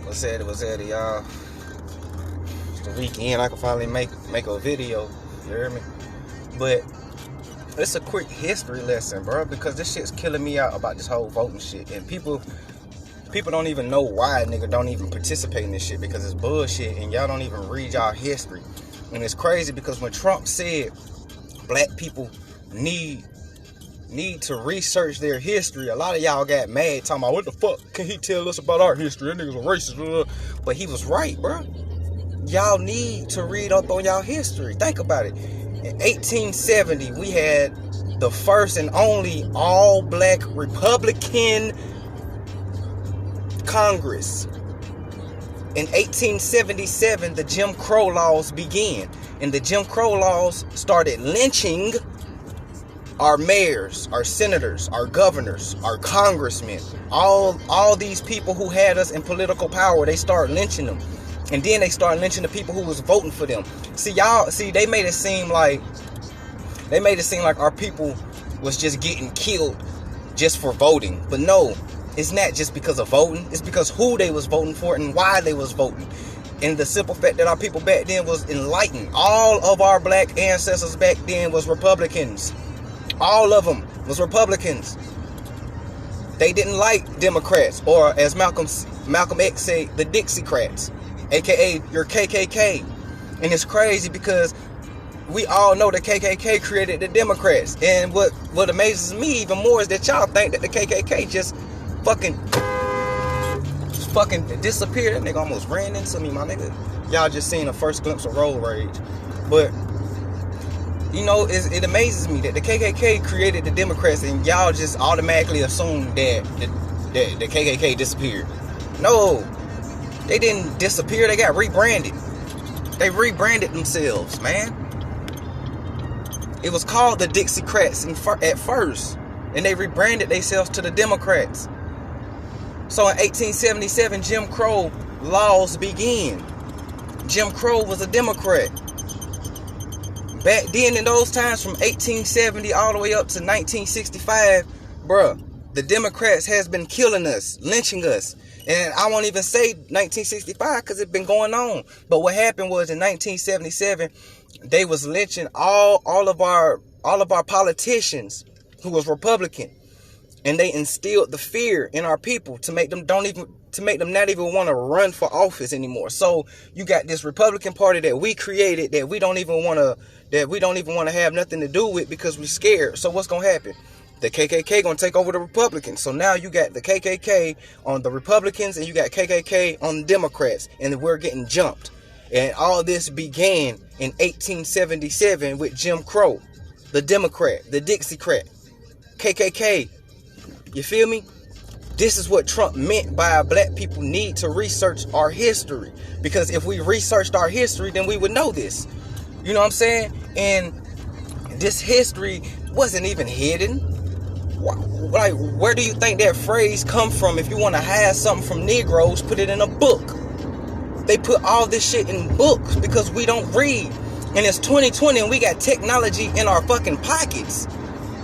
What's that, y'all? It's the weekend. I can finally make a video. You hear me? But it's a quick history lesson, bro, because this shit's killing me out about this whole voting shit. And people don't even know why nigga don't even participate in this shit, because it's bullshit and y'all don't even read y'all history. And it's crazy because when Trump said black people need to research their history, a lot of y'all got mad talking about, what the fuck can he tell us about our history? That nigga's a racist. But he was right, bro. Y'all need to read up on y'all history. Think about it. In 1870, we had the first and only all-black Republican Congress. In 1877, the Jim Crow laws began. And the Jim Crow laws started lynching our mayors, our senators, our governors, our congressmen, all these people who had us in political power. They started lynching them. And then they started lynching the people who was voting for them. They made it seem like our people was just getting killed just for voting. But no, it's not just because of voting. It's because who they was voting for and why they was voting. And the simple fact that our people back then was enlightened. All of our black ancestors back then was Republicans. All of them was Republicans. They didn't like Democrats, or as Malcolm X said, the Dixiecrats, aka your KKK. And it's crazy because we all know the KKK created the Democrats. And what amazes me even more is that y'all think that the KKK just fucking disappeared. That nigga almost ran into me, my nigga. Y'all just seen the first glimpse of road rage. But you know, it amazes me that the KKK created the Democrats and y'all just automatically assume that the KKK disappeared. No, they didn't disappear. They got rebranded. They rebranded themselves, man. It was called the Dixiecrats at first, and they rebranded themselves to the Democrats. So in 1877, Jim Crow laws began. Jim Crow was a Democrat. Back then, in those times, from 1870 all the way up to 1965, bruh, the Democrats has been killing us, lynching us. And I won't even say 1965 because it's been going on. But what happened was in 1977, they was lynching all of our politicians who was Republican. And they instilled the fear in our people to make them not even want to run for office anymore. So you got this Republican Party that we created that we don't even want to have nothing to do with because we're scared. So what's gonna happen? The KKK gonna take over the Republicans. So now you got the KKK on the Republicans and you got KKK on the Democrats, and we're getting jumped. And all this began in 1877 with Jim Crow, the Democrat, the Dixiecrat, KKK. You feel me? This is what Trump meant by black people need to research our history. Because if we researched our history, then we would know this. You know what I'm saying? And this history wasn't even hidden. Like, where do you think that phrase come from? If you want to hide something from Negroes, put it in a book. They put all this shit in books because we don't read. And it's 2020 and we got technology in our fucking pockets.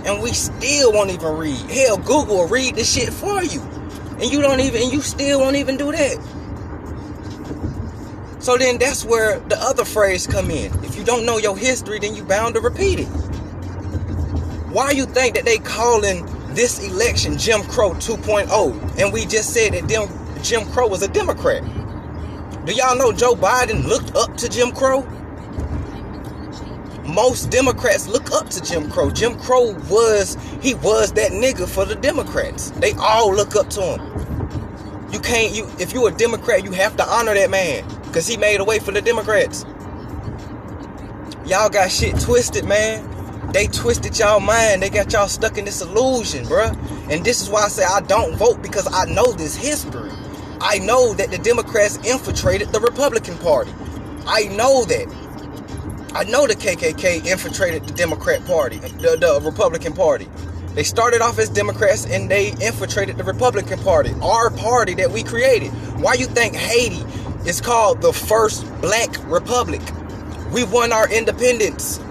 And we still won't even read. Hell, Google will read this shit for you. And you still won't even do that. So then that's where the other phrase come in. If you don't know your history, then you bound to repeat it. Why you think that they calling this election Jim Crow 2.0? And we just said that Jim Crow was a Democrat. Do y'all know Joe Biden looked up to Jim Crow? Most Democrats look up to Jim Crow. Jim Crow was that nigga for the Democrats. They all look up to him. If you're a Democrat, you have to honor that man because he made a way for the Democrats. Y'all got shit twisted, man. They twisted y'all mind. They got y'all stuck in this illusion, bruh. And this is why I say I don't vote, because I know this history. I know that the Democrats infiltrated the Republican Party. I know that. I know the KKK infiltrated the Democrat Party, the Republican Party. They started off as Democrats and they infiltrated the Republican Party, our party that we created. Why you think Haiti is called the first black republic? We won our independence.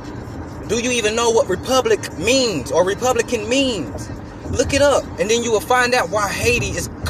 Do you even know what republic means or Republican means? Look it up and then you will find out why Haiti is called